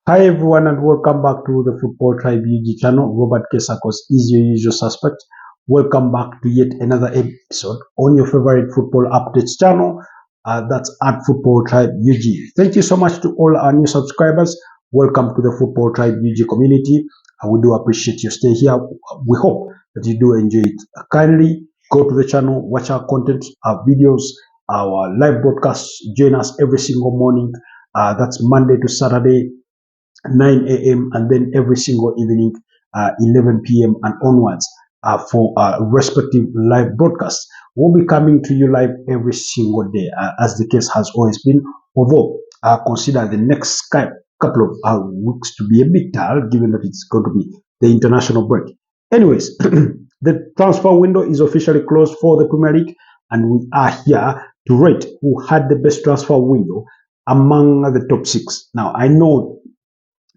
Hi everyone and welcome back to the Football Tribe UG channel. Robert Kesakos is your usual suspect. Welcome back to yet another episode on your favorite football updates channel. That's at Football Tribe UG. Thank you so much to all our new subscribers. Welcome to the Football Tribe UG community. We do appreciate your stay here. We hope that you do enjoy it. Kindly go to the channel, watch our content, our videos, our live broadcasts. Join us every single morning. That's Monday to Saturday, 9 a.m. and then every single evening, 11 p.m. and onwards for respective live broadcasts. We'll be coming to you live every single day, as the case has always been. Although consider the next couple of weeks to be a bit tired, given that it's going to be the international break. Anyways, the transfer window is officially closed for the Premier League, and we are here to rate who had the best transfer window among the top six. Now, I know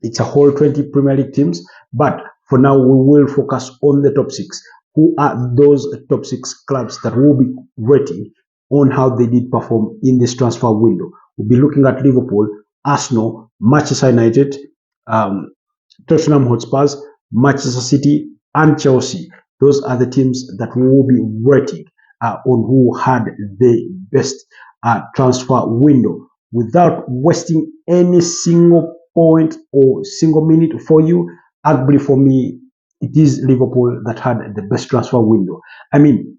it's a whole 20 Premier League teams, but for now we will focus on the top six. Who are those top six clubs that will be rating on how they did perform in this transfer window? We'll be looking at Liverpool, Arsenal, Manchester United, Tottenham Hotspurs, Manchester City, and Chelsea. Those are the teams that we will be rating on who had the best transfer window. Without wasting any single point or single minute for you, arguably for me, it is Liverpool that had the best transfer window. I mean,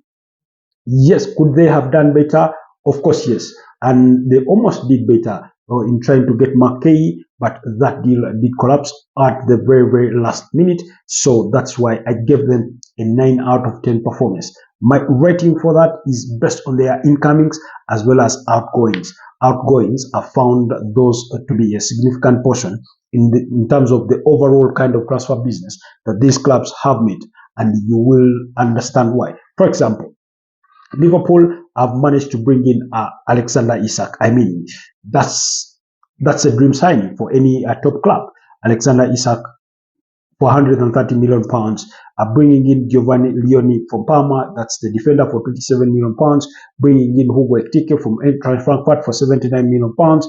yes, could they have done better? Of course, yes. And they almost did better in trying to get Marquez, but that deal did collapse at the very, very last minute. So that's why I gave them a 9 out of 10 performance. My rating for that is based on their incomings as well as outgoings. Outgoings are found those to be a significant portion in terms of the overall kind of transfer business that these clubs have made, and you will understand why. For example, Liverpool have managed to bring in Alexander Isak. I mean, that's a dream signing for any top club. Alexander Isak for 130 million pounds. Bringing in Giovanni Leoni from Parma, that's the defender, for 27 million pounds. Bringing in Hugo Ekitike from Eintracht Frankfurt for 79 million pounds.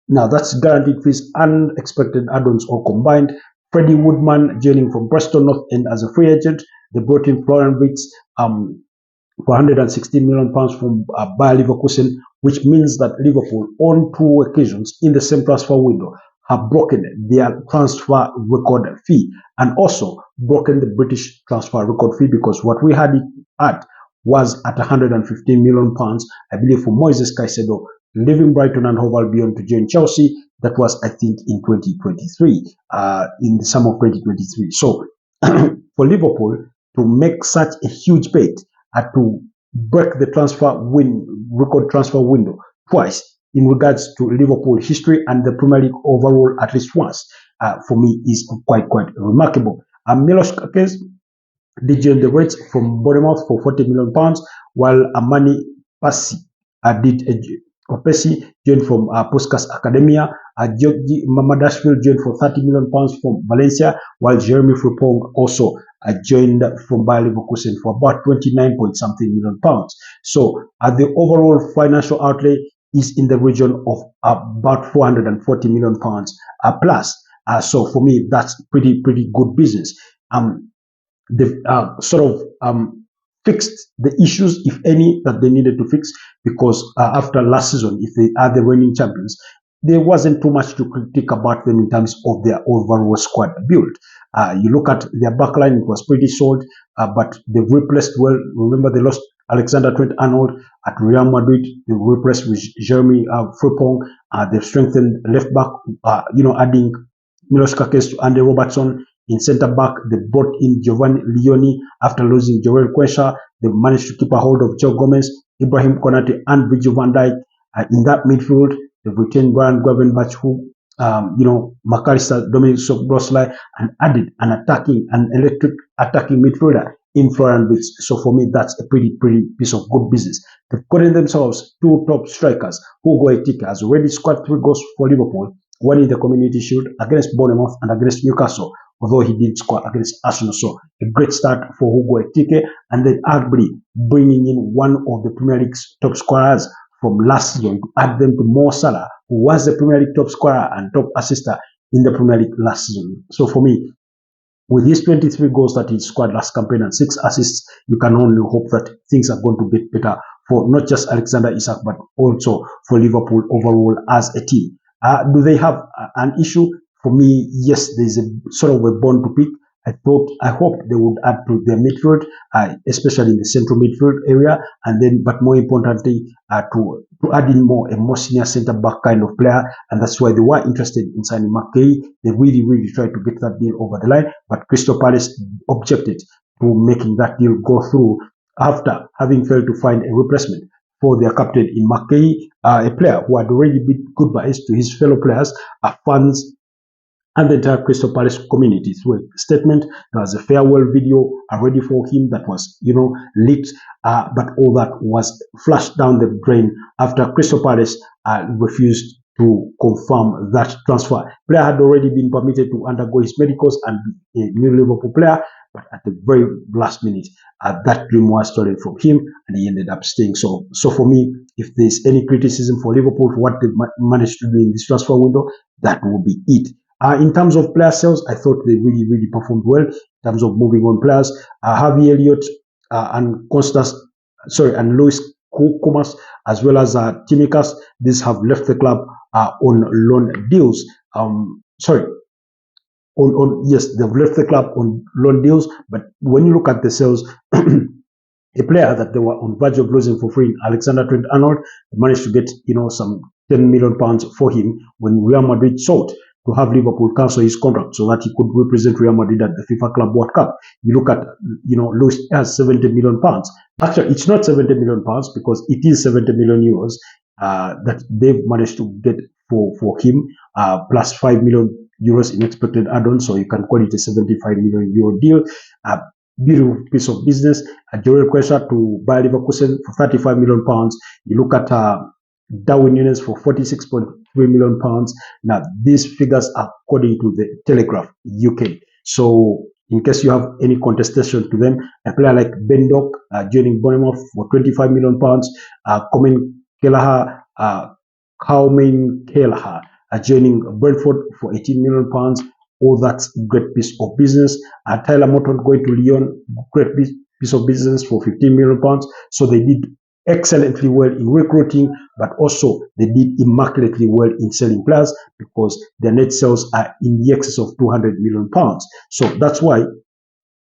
Now that's guaranteed fees and expected add-ons all combined. Freddie Woodman joining from Preston North End as a free agent. They brought in Florian Wirtz for 116 million pounds from Bayer Leverkusen, which means that Liverpool, on 2 occasions in the same transfer window, have broken their transfer record fee and also broken the British transfer record fee, because what we had it at was at 115 million pounds, I believe, for Moises Caicedo leaving Brighton and Hove Albion to join Chelsea. That was, I think, in 2023, in the summer of 2023. So for Liverpool to make such a huge bet, to break the record transfer window twice in regards to Liverpool history and the Premier League overall at least once, for me is quite remarkable. Milos Kakes did join the Reds from Bournemouth for 40 million pounds, while Amani Pasi Pessi joined from Puskas Academia. Georgi Mamadashvili joined for 30 million pounds from Valencia, while Jeremy Frimpong also joined from Bayer Leverkusen for about 29 point something million pounds. So the overall financial outlay is in the region of about 440 million pounds plus. So for me, that's pretty good business. They've sort of fixed the issues, if any, that they needed to fix, because after last season, if they are the reigning champions, there wasn't too much to critique about them in terms of their overall squad build. You look at their backline, it was pretty solid, but they replaced well. Remember, they lost Alexander Trent-Arnold at Real Madrid. They replaced with Jeremy Frimpong. They strengthened left back, adding Milos Kakes to Andy Robertson. In centre back, they brought in Giovanni Leoni after losing Joel Quensha. They managed to keep a hold of Joe Gomez, Ibrahim Konate, and Virgil van Dijk. In that midfield, they've retained Brian Gravenberch, who, McAllister, Dominic Szoboszlai, and added an electric attacking midfielder in Florian Wirtz. So for me, that's a pretty piece of good business. They've gotten themselves 2 top strikers. Hugo Ekitike has already scored 3 goals for Liverpool, one in the Community Shield against Bournemouth and against Newcastle, although he did score against Arsenal. So a great start for Hugo Ekitike, and then arguably bringing in one of the Premier League's top scorers from last season to add them to Mo Salah, who was the Premier League top scorer and top assister in the Premier League last season. So for me, with his 23 goals that he scored last campaign and 6 assists, you can only hope that things are going to get better for not just Alexander Isak, but also for Liverpool overall as a team. Do they have an issue? For me, yes, there's a sort of a bone to pick. I hope they would add to their midfield, especially in the central midfield area, and then, but more importantly, to add in a more senior centre back kind of player, and that's why they were interested in signing McKay. They really tried to get that deal over the line, but Crystal Palace objected to making that deal go through after having failed to find a replacement for their captain in McKay, a player who had already bid goodbyes to his fellow players, fans, and the entire Crystal Palace community through a statement. There was a farewell video ready for him that was, leaked, but all that was flushed down the drain after Crystal Palace refused to confirm that transfer. Player had already been permitted to undergo his medicals and be a new Liverpool player, but at the very last minute, that dream was stolen from him, and he ended up staying. So for me, if there's any criticism for Liverpool for what they managed to do in this transfer window, that will be it. In terms of player sales, I thought they really performed well in terms of moving on players. Harvey Elliott and Louis Kumas, as well as Timikas, these have left the club on loan deals. They've left the club on loan deals, but when you look at the sales, a player that they were on verge of losing for free, Alexander Trent-Arnold, managed to get some £10 million for him when Real Madrid sought to have Liverpool cancel his contract so that he could represent Real Madrid at the FIFA Club World Cup. You look at, Lewis has £70 million. Actually, it's not £70 million because it is 70 million euros that they've managed to get for him, plus 5 million euros in expected add-ons. So you can call it a 75 million euro deal. Beautiful piece of business. Jorel Quesa to Bayer Leverkusen for 35 million pounds. You look at Darwin Nunes for 46.3 million pounds. Now, these figures are according to the Telegraph UK. So, in case you have any contestation to them, a player like Ben Doak joining Bournemouth for 25 million pounds. Kaumen Kelleher joining Brentford for 18 million pounds. All that's great piece of business. Tyler Morton going to Lyon, great piece of business for 15 million pounds. So they did excellently well in recruiting, but also they did immaculately well in selling players because their net sales are in the excess of 200 million pounds. So that's why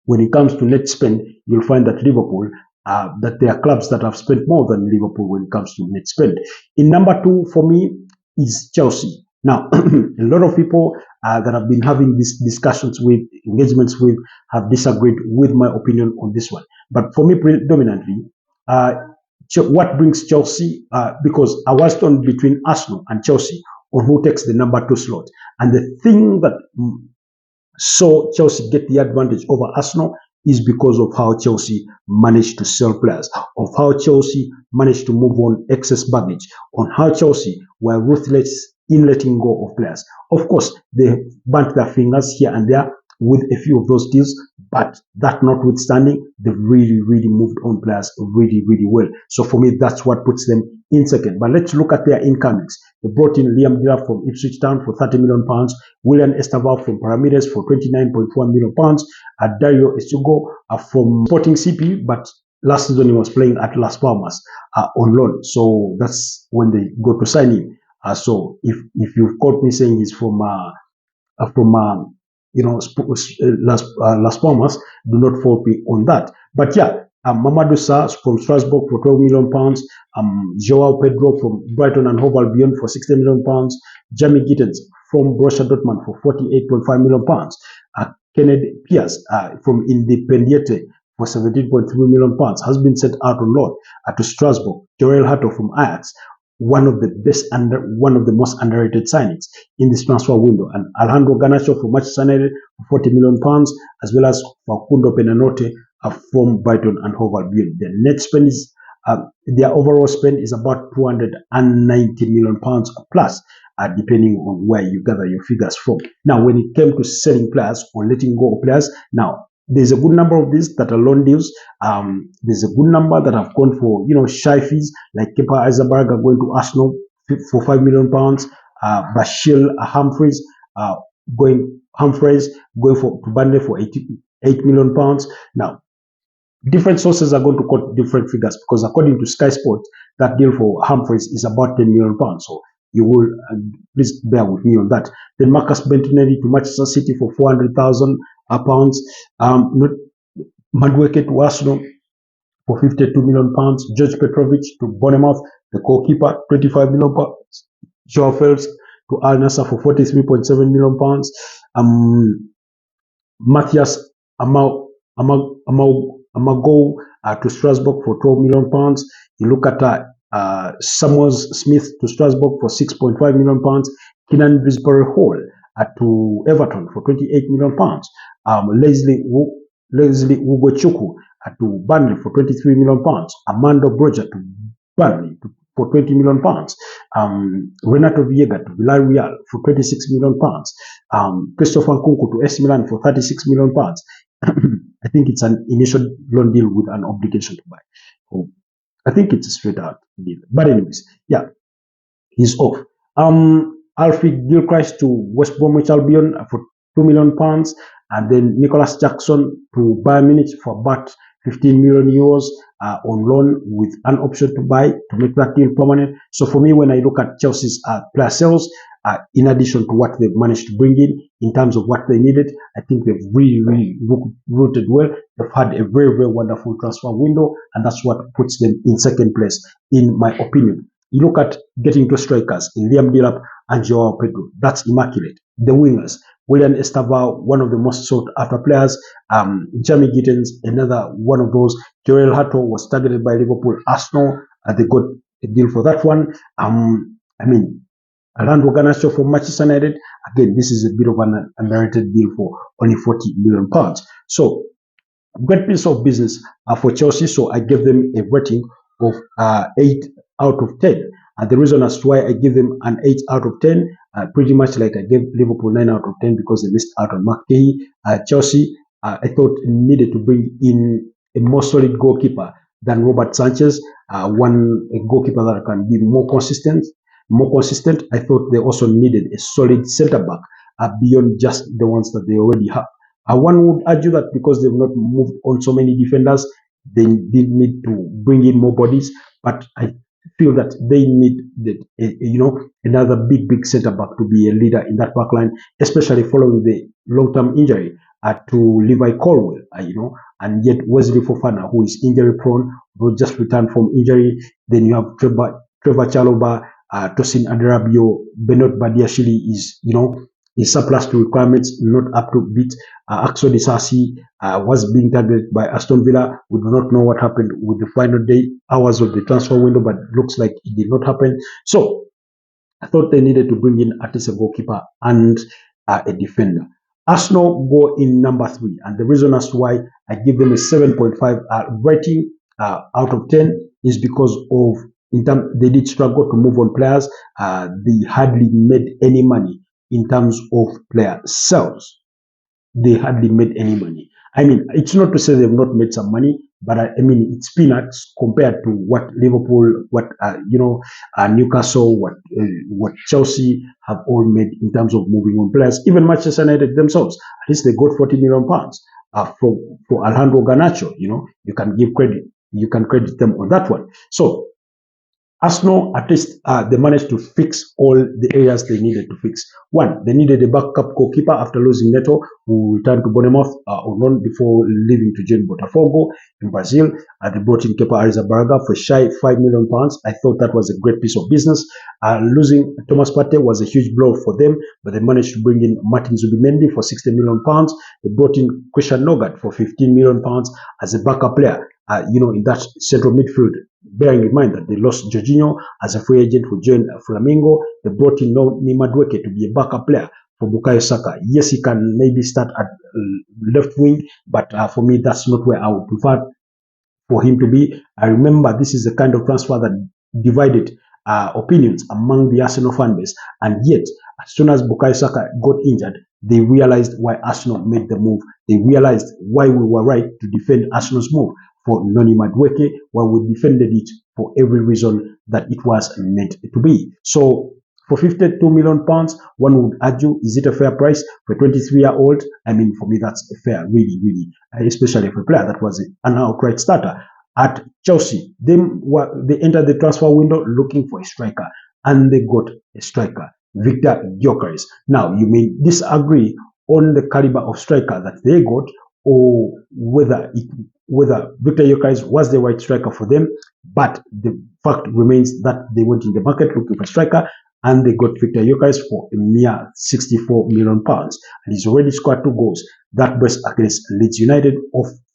when it comes to net spend, you'll find that Liverpool, that there are clubs that have spent more than Liverpool when it comes to net spend. In number 2 for me is Chelsea. Now, a lot of people that have been having these discussions with, engagements with, have disagreed with my opinion on this one. But for me, predominantly, what brings Chelsea, because I was torn between Arsenal and Chelsea on who takes the number 2 slot. And the thing that saw Chelsea get the advantage over Arsenal is because of how Chelsea managed to sell players, of how Chelsea managed to move on excess baggage, on how Chelsea were ruthless in letting go of players. Of course, they burnt their fingers here and there with a few of those deals, but that notwithstanding, they really moved on players really well. So for me, that's what puts them in second. But let's look at their incomings. They brought in Liam Delap from Ipswich Town for 30 million pounds, William Estaval from Pyramides for 29.1 million pounds, Dario Estugo from Sporting CP, but last season he was playing at Las Palmas on loan. So that's when they go to sign him. So if you've caught me saying he's from Las Palmas, do not fault me on that. But yeah, Mamadou Sarr from Strasbourg for 12 million pounds, Joao Pedro from Brighton and Hove Albion for 60 million pounds, Jamie Gittens from Borussia Dortmund for 48.5 million pounds, Kenneth Pierce from Independiente for 17.3 million pounds has been sent out on loan to Strasbourg. Joel Hato from Ajax, one of the most underrated signings in this transfer window, and Alejandro Garnacho from Manchester United for 40 million pounds, as well as Facundo Penanote from Brighton and Hove Albion. The net spend is their overall spend is about 290 million pounds plus, depending on where you gather your figures from. Now, when it came to selling players or letting go of players, now there's a good number of these that are loan deals. There's a good number that have gone for, shy fees, like Kepa Arrizabalaga going to Arsenal for 5 million pounds, Bashir Humphreys going Humphreys, going to Burnley for 88 million pounds. Now, different sources are going to quote different figures because according to Sky Sports, that deal for Humphreys is about 10 million pounds. So you will please bear with me on that. Then Marcus Bettinelli to Manchester City for 400,000 pounds. Madueke to Arsenal for 52 million pounds. George Petrovic to Bournemouth, the goalkeeper, 25 million pounds. Joao Felix to Al Nassr for 43.7 million pounds. Matthias Amago to Strasbourg for 12 million pounds. You look at Samuel Smith to Strasbourg for 6.5 million pounds. Keenan Brisbane Hall to Everton for 28 million pounds. Leslie Ugochukwu to Burnley for 23 million pounds. Amando Broja to Burnley for 20 million pounds. Renato Viega to Villarreal for 26 million pounds. Christopher Nkunku to AC Milan for 36 million pounds. I think it's an initial loan deal with an obligation to buy. So I think it's a straight out deal. But anyways, yeah, he's off. Alfie Gilchrist to West Bromwich Albion for 2 million pounds. And then Nicholas Jackson to Bayern Munich for about 15 million euros on loan with an option to buy to make that deal permanent. So for me, when I look at Chelsea's player sales, in addition to what they've managed to bring in terms of what they needed, I think they've really rooted well. They've had a very, very wonderful transfer window, and that's what puts them in second place, in my opinion. You look at getting two strikers in Liam Delap and Joao Pedro. That's immaculate. The wingers, William Estaval, one of the most sought after players. Jamie Gittens, another one of those. Joel Hato was targeted by Liverpool, Arsenal. They got a deal for that one. Orlando Garnacho for Manchester United. Again, this is a bit of an unmerited deal for only 40 million pounds. So, great piece of business for Chelsea. So I gave them a rating of 8 out of 10. And the reason as to why I give them an 8 out of 10, pretty much like I gave Liverpool 9 out of 10 because they missed out on Mark Cahill. Chelsea, I thought needed to bring in a more solid goalkeeper than Robert Sanchez, a goalkeeper that can be more consistent. I thought they also needed a solid centre back beyond just the ones that they already have. One would argue that because they've not moved on so many defenders, they did need to bring in more bodies. But I feel that they need another big centre back to be a leader in that back line, especially following the long-term injury to Levi Colwill, and yet Wesley Fofana, who is injury prone, will just return from injury. Then you have Trevor Chalobah, Tosin Adarabio, Benoit Badiashile is surplus to requirements, not up to beat. Axel Disasi was being targeted by Aston Villa. We do not know what happened with the final hours of the transfer window, but it looks like it did not happen. So I thought they needed to bring in at least a goalkeeper and a defender. Arsenal go in number 3, and the reason as to why I give them a 7.5 rating out of 10 is because of they did struggle to move on players. They hardly made any money in terms of player sales. They hardly made any money. I mean, it's not to say they've not made some money, but it's peanuts compared to what Liverpool, what Newcastle, what Chelsea have all made in terms of moving on players. Even Manchester United themselves, at least they got 40 million pounds for Alejandro Garnacho. You can give credit. You can credit them on that one. So Arsenal, at least they managed to fix all the areas they needed to fix. One, they needed a backup goalkeeper after losing Neto, who returned to Bournemouth on loan before leaving to join Botafogo in Brazil. They brought in Kepa Arrizabalaga for shy £5 million. I thought that was a great piece of business. Losing Thomas Partey was a huge blow for them, but they managed to bring in Martin Zubimendi for £60 million. They brought in Christian Nogard for £15 million as a backup player. In that central midfield, bearing in mind that they lost Jorginho as a free agent who joined Flamengo. They brought in Noni Madueke to be a backup player for Bukayo Saka. Yes, he can maybe start at left wing, but for me, that's not where I would prefer for him to be. I remember this is the kind of transfer that divided opinions among the Arsenal fan base, and yet, as soon as Bukayo Saka got injured, they realized why Arsenal made the move. They realized why we were right to defend Arsenal's move for Noni Madueke, while we defended it for every reason that it was meant to be. So For £52 million, one would argue, is it a fair price for a 23-year-old? I mean, for me, that's fair, really, really, especially for a player that was an outright starter. At Chelsea, they entered the transfer window looking for a striker, and they got a striker, Victor Gyökeres. Now, you may disagree on the caliber of striker that they got, or whether Victor Gyökeres was the right striker for them, but the fact remains that they went in the market looking for a striker, and they got Victor Gyökeres for a mere £64 million, and he's already scored 2 goals. That was against Leeds United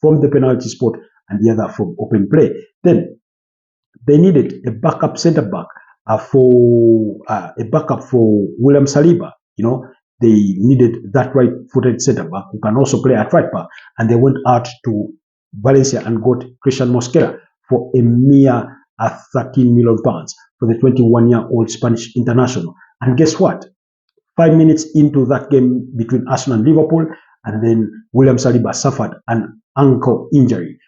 from the penalty spot, and the other from open play. Then they needed a backup centre back for William Saliba. You know, they needed that right-footed centre back who can also play at right back, and they went out to Valencia and got Christian Mosquera for a mere £13 million for the 21-year-old Spanish international. And guess what? 5 minutes into that game between Arsenal and Liverpool, and then William Saliba suffered an ankle injury.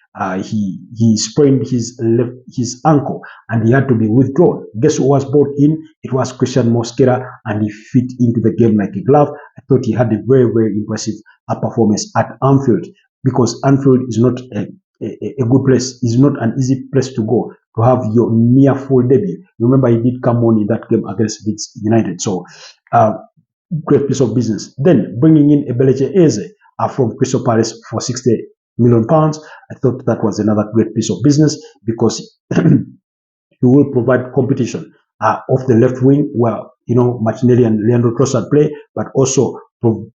He sprained his ankle, and he had to be withdrawn. Guess who was brought in? It was Christian Mosquera, and he fit into the game like a glove. I thought he had a very, very impressive performance at Anfield, because Anfield is not a good place. It's not an easy place to go to have your near full debut. Remember, he did come on in that game against Leeds United. So, great piece of business. Then bringing in Ebeleje Eze from Crystal Palace for £60 million. I thought that was another great piece of business, because he will provide competition off the left wing where, you know, Martinelli and Leandro Trossard play, but also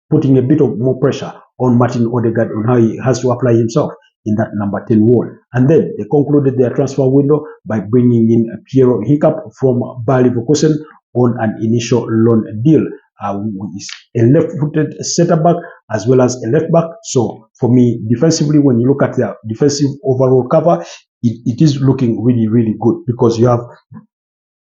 putting a bit of more pressure on Martin Odegaard on how he has to apply himself in that number 10 role. And then they concluded their transfer window by bringing in Piero Hinkap from Bayer Leverkusen on an initial loan deal. Who is a left-footed centre-back as well as a left-back. So for me, defensively, when you look at their defensive overall cover, it is looking really, really good, because you have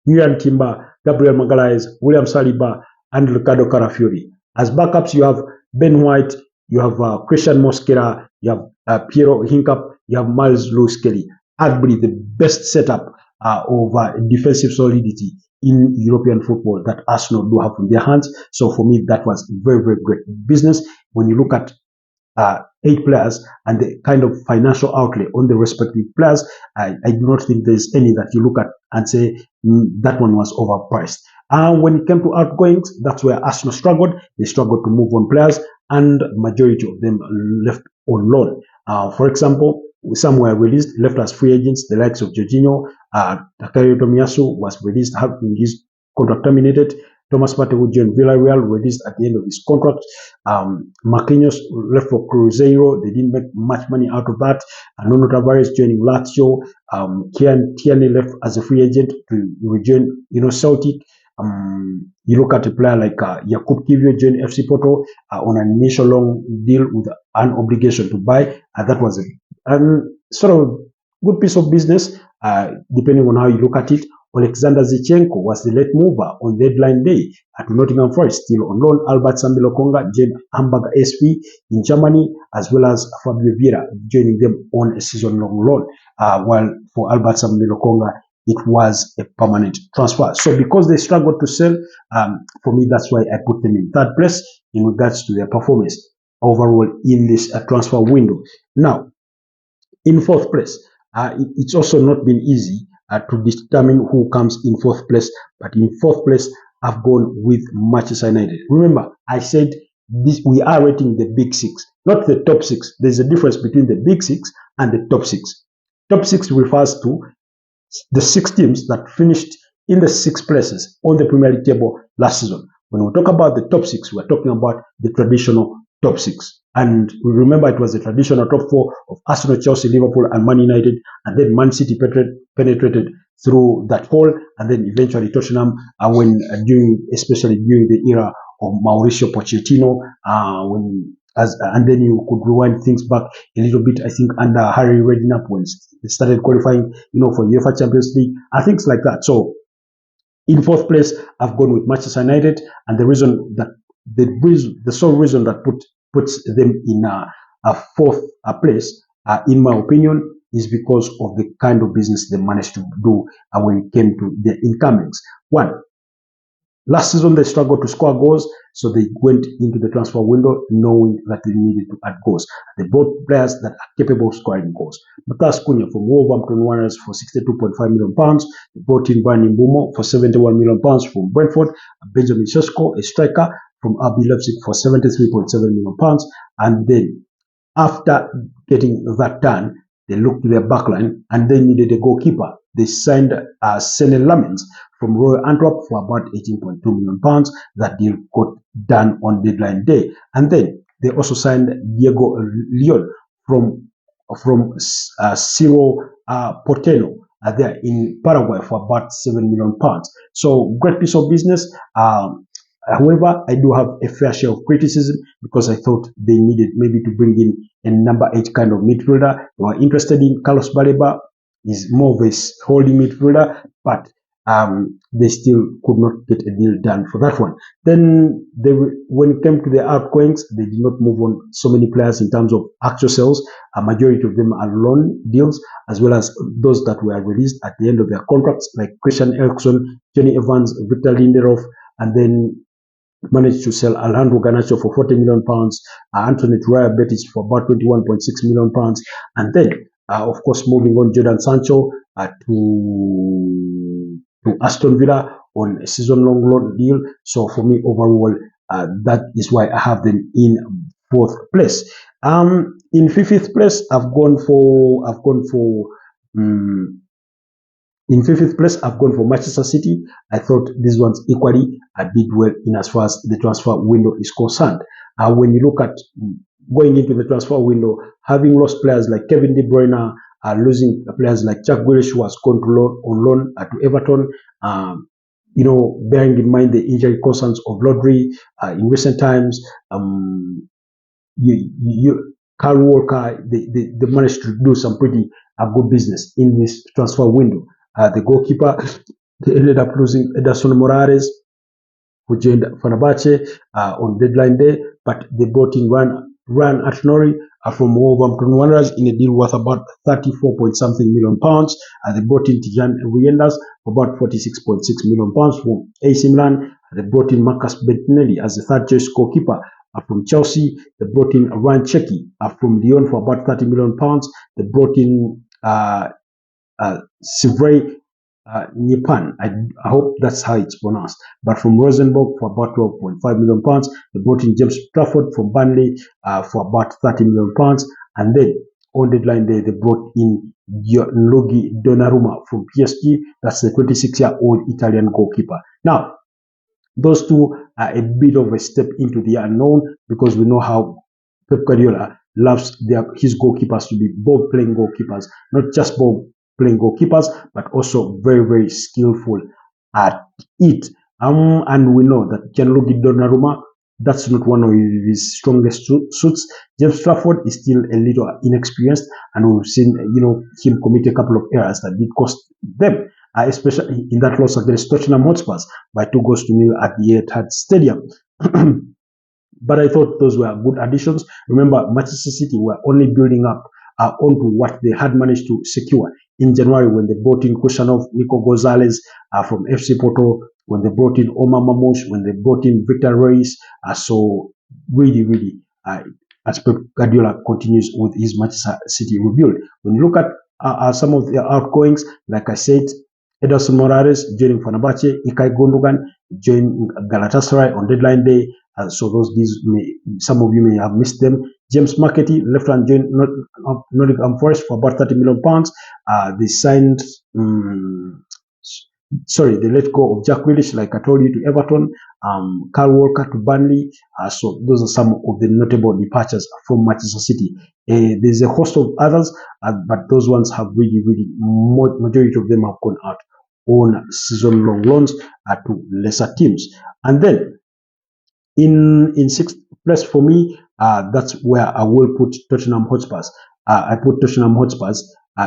Julian Timber, Gabriel Magalhaes, William Saliba, and Ricardo Carafiori. As backups, you have Ben White, you have Christian Mosquera, you have Piero Hinkap, you have Miles Lewis-Kelly. Arguably the best setup of defensive solidity in European football that Arsenal do have in their hands. So for me, that was very, very great business. When you look at 8 players and the kind of financial outlay on the respective players, I do not think there's any that you look at and say that one was overpriced. And when it came to outgoings, that's where Arsenal struggled. They struggled to move on players, and majority of them left on loan. For example, some were released, left as free agents, the likes of Jorginho. Takahiro Tomiyasu was released, having his contract terminated. Thomas Partey, who joined Villarreal, released at the end of his contract. Marquinhos left for Cruzeiro. They didn't make much money out of that. Nuno Tavares joining Lazio. Kian Tierney left as a free agent to rejoin, Celtic. You look at a player like Jakub Kiwior joined FC Porto on an initial long deal with an obligation to buy. That was a sort of good piece of business, depending on how you look at it. Alexander Zinchenko was the late mover on deadline day at Nottingham Forest, still on loan. Albert Sambi-Lokonga joined Hamburger SV in Germany, as well as Fabio Vieira joining them on a season-long loan. While for Albert Sambi-Lokonga, it was a permanent transfer. So because they struggled to sell, for me, that's why I put them in third place in regards to their performance overall in this transfer window. Now, in fourth place, it's also not been easy to determine who comes in fourth place, but in fourth place, I've gone with Manchester United. Remember, I said this, we are rating the big 6, not the top 6. There's a difference between the big 6 and the top 6. Top 6 refers to the 6 teams that finished in the 6 places on the Premier League table last season. When we talk about the top 6, we're talking about the traditional top 6. And we remember it was the traditional top 4 of Arsenal, Chelsea, Liverpool, and Man United. And then Man City penetrated through that hole. And then eventually Tottenham, especially during the era of Mauricio Pochettino, and then you could rewind things back a little bit, I think, under Harry Redknapp when they started qualifying, for UEFA Champions League and things like that. So in fourth place, I've gone with Manchester United, and the sole reason that puts them in a fourth place, in my opinion, is because of the kind of business they managed to do when it came to their incomings. One, Last season, they struggled to score goals, so they went into the transfer window knowing that they needed to add goals. They bought players that are capable of scoring goals. Matthias Cunha from Wolverhampton Wanderers for £62.5 million. They brought in Bryan Mbeumo for £71 million from Brentford. Benjamin Sesko, a striker from RB Leipzig for £73.7 million. And then, after getting that done, they looked to their backline and they needed a goalkeeper. They signed Senne Lammens from Royal Antwerp for about £18.2 million. That deal got done on deadline day. And then they also signed Diego Leon from Cerro Porteño there in Paraguay for about £7 million. So great piece of business. However, I do have a fair share of criticism because I thought they needed maybe to bring in a number 8 kind of midfielder. They were interested in Carlos Baleba. He's more of a holding midfielder, but they still could not get a deal done for that one. Then when it came to the outgoings, they did not move on so many players in terms of actual sales. A majority of them are loan deals, as well as those that were released at the end of their contracts, like Christian Eriksen, Johnny Evans, Victor Lindelof, and then managed to sell Alejandro Garnacho for £40 million, Anthony Raya Betis for about £21.6 million, and then, of course, moving on Jadon Sancho to Aston Villa on a season-long loan deal. So for me, overall, that is why I have them in 4th place. In 5th place, in 5th place, I've gone for Manchester City. I thought these ones equally did well in as far as the transfer window is concerned. When you look at going into the transfer window, having lost players like Kevin De Bruyne, losing players like Jack Grealish, who has gone on loan to Everton, bearing in mind the injury concerns of Rodri in recent times, Kyle Walker, they managed to do some pretty good business in this transfer window. The goalkeeper, they ended up losing Ederson Moraes, who joined Fenerbahce on deadline day, but they brought in Ryan Atnori from Wolverhampton Wanderers in a deal worth about 34 point something million pounds. They brought in Tijan Riendas for about 46.6 million pounds from AC Milan. They brought in Marcus Bettinelli as the third choice goalkeeper from Chelsea. They brought in Ryan Cherki from Lyon for about 30 million pounds. They brought in Sivray Nipan, I hope that's how it's pronounced, but from Rosenborg for about 12.5 million pounds. They brought in James Trafford from Burnley for about 30 million pounds, and then on deadline day they brought in Gianluigi Donnarumma from PSG. That's the 26-year-old Italian goalkeeper. Now, those two are a bit of a step into the unknown because we know how Pep Guardiola loves his goalkeepers to be ball-playing goalkeepers, not just ball-playing goalkeepers, but also very, very skillful at it. And we know that Gianluigi Donnarumma, that's not one of his strongest suits. James Trafford is still a little inexperienced, and we've seen, him commit a couple of errors that did cost them, especially in that loss against Tottenham Hotspur by 2-0 at the Etihad Stadium. But I thought those were good additions. Remember, Manchester City were only building up onto what they had managed to secure in January when they brought in Kushanov, Nico Gonzalez from FC Porto, when they brought in Omar Mamouche, when they brought in Victor Reis. So really, as Pep Guardiola continues with his Manchester City rebuild. When you look at some of the outgoings, like I said, Ederson Moraes joining Fenerbahce, Ilkay Gundogan joining Galatasaray on deadline day. So some of you may have missed them. James McAtee, left hand, joined Nottingham Forest for about 30 million pounds. They signed, they let go of Jack Grealish, like I told you, to Everton. Kyle Walker to Burnley. So those are some of the notable departures from Manchester City. There's a host of others, but those ones have really, majority of them have gone out on season-long loans to lesser teams. And then, in 6th place for me, that's where I will put Tottenham Hotspur. I put Tottenham Hotspur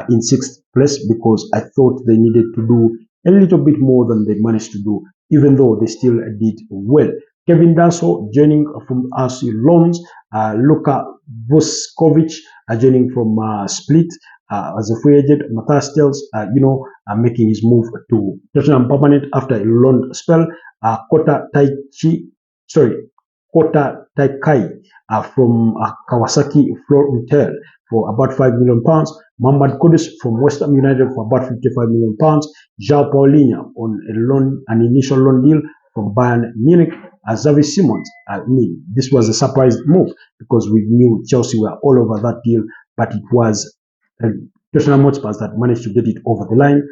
in 6th place because I thought they needed to do a little bit more than they managed to do, even though they still did well. Kevin Danso joining from RC Loans, Luka Vuskovic joining from Split, as a free agent. Matthias Tells, making his move to Tottenham permanent after a loan spell. Kota Taikai from Kawasaki Frontale for about £5 million. Mohamed Kudus from West Ham United for about £55 million. João Paulinho on an initial loan deal from Bayern Munich. Xavi Simons, this was a surprise move because we knew Chelsea were all over that deal, but it was Tottenham Hotspur that managed to get it over the line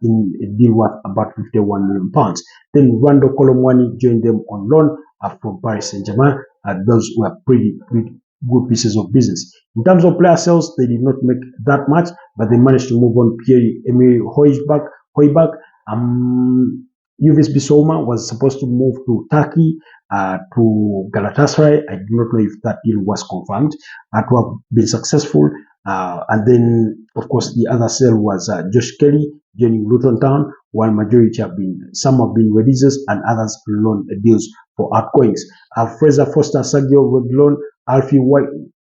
in a deal worth about £51 million. Then Rando Kolomwani joined them on loan from Paris Saint-Germain. Those were pretty good pieces of business. In terms of player sales, they did not make that much, but they managed to move on Pierre-Emile Højbjerg. Juves Bissouma was supposed to move to Turkey, to Galatasaray. I do not know if that deal was confirmed to have been successful. And then, of course, the other sale was Josh Kelly joining Luton Town, while some have been releases and others loan deals for outgoings. Fraser Foster, Sergio Reguilon, Alfie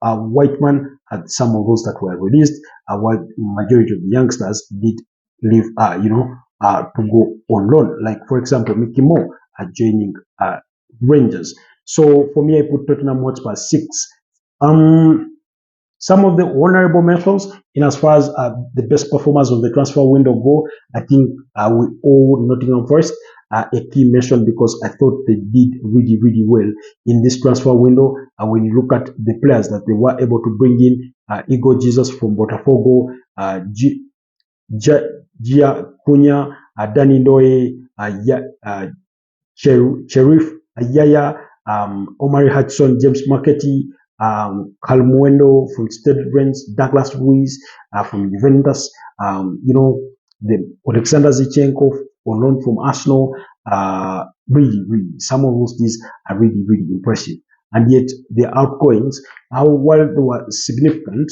Whiteman had some of those that were released, while majority of the youngsters did leave, to go on loan. Like, for example, Mickey Moore joining Rangers. So for me, I put Tottenham Hotspur 6. Some of the honorable mentions in as far as the best performers of the transfer window go, I think we owe Nottingham Forest a key mention because I thought they did really, really well in this transfer window. When you look at the players that they were able to bring in, Igor Jesus from Botafogo, Gia Cunha, Danny Ndoye, Cherif Ayaya, Omari Hudson, James Marketing, Calmuendo from Stade Rennes, Douglas Luiz from Juventus, the Alexander Zichenko on loan from Arsenal. Really, some of those deals are really, really impressive. And yet the outgoings, while they were significant,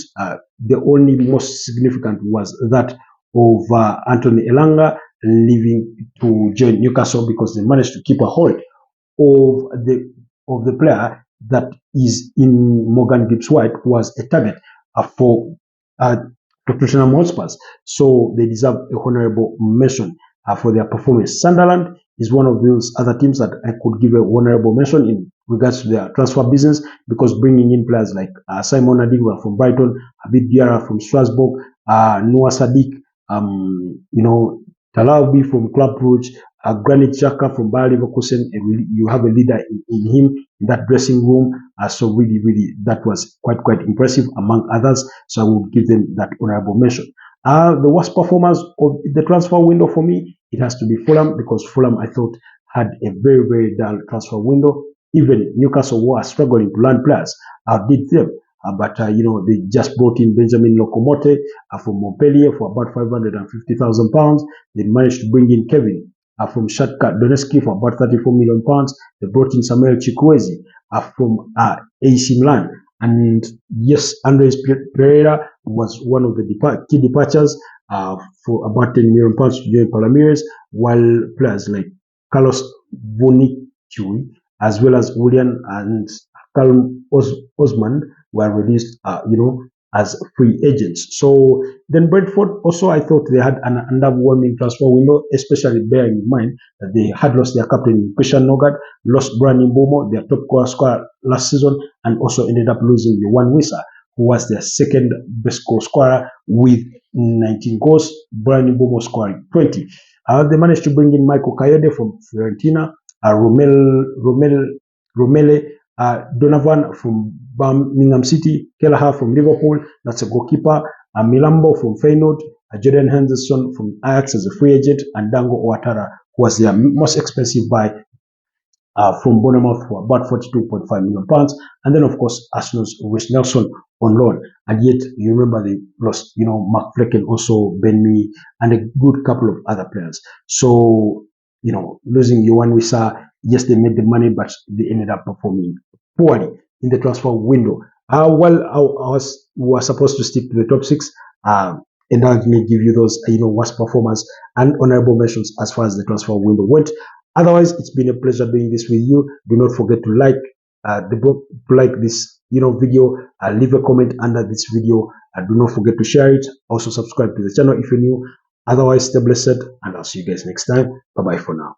the only most significant was that of Anthony Elanga leaving to join Newcastle because they managed to keep a hold of the player that is in Morgan Gibbs-White, who was a target for Tottenham Hotspur. So they deserve a honorable mention for their performance. Sunderland is one of those other teams that I could give a honorable mention in regards to their transfer business, because bringing in players like Simon Adingra from Brighton, Habib Diarra from Strasbourg, Noah Sadiq, Talaubi from Club Brugge, Granit Xhaka from Bayer Leverkusen. You have a leader in him in that dressing room. So really, that was quite impressive among others. So I would give them that honorable mention. The worst performers of the transfer window for me, it has to be Fulham, because Fulham, I thought, had a very dull transfer window. Even Newcastle were struggling to land players, did them. But they just brought in Benjamin Locomote from Montpellier for about £550,000. They managed to bring in Kevin from Shakhtar Donetsk for about £34 million. They brought in Samuel Chukwueze from AC Milan. And yes, Andres Pereira was one of the key departures for about £10 million to join Palmeiras, while players like Carlos Vunichui, as well as William and Callum Osman were released, as free agents. So then Brentford also, I thought they had an underwhelming transfer window, especially bearing in mind that they had lost their captain Christian Nogard, lost Brian Mbomo, their top goal scorer last season, and also ended up losing Yohan Wissa, who was their second best goal scorer with 19 goals, Brian Mbomo scoring 20. They managed to bring in Michael Kayode from Fiorentina, Romele Donovan from Birmingham City, Kelleher from Liverpool, that's a goalkeeper, Milambo from Feyenoord, Jordan Henderson from Ajax as a free agent, and Dango Ouattara, who was their most expensive buy from Bournemouth for about £42.5 million. And then, of course, Arsenal's Reece Nelson on loan. And yet, you remember they lost, Mark Flecken, also Ben Mee, and a good couple of other players. So, losing Yohan Wissa, yes, they made the money, but they ended up performing poorly in the transfer window. We were supposed to stick to the top 6, and let me give you those, worst performers and honorable mentions as far as the transfer window went. Otherwise, it's been a pleasure doing this with you. Do not forget to like this video, leave a comment under this video. Do not forget to share it. Also subscribe to the channel if you're new. Otherwise, stay blessed, and I'll see you guys next time. Bye bye for now.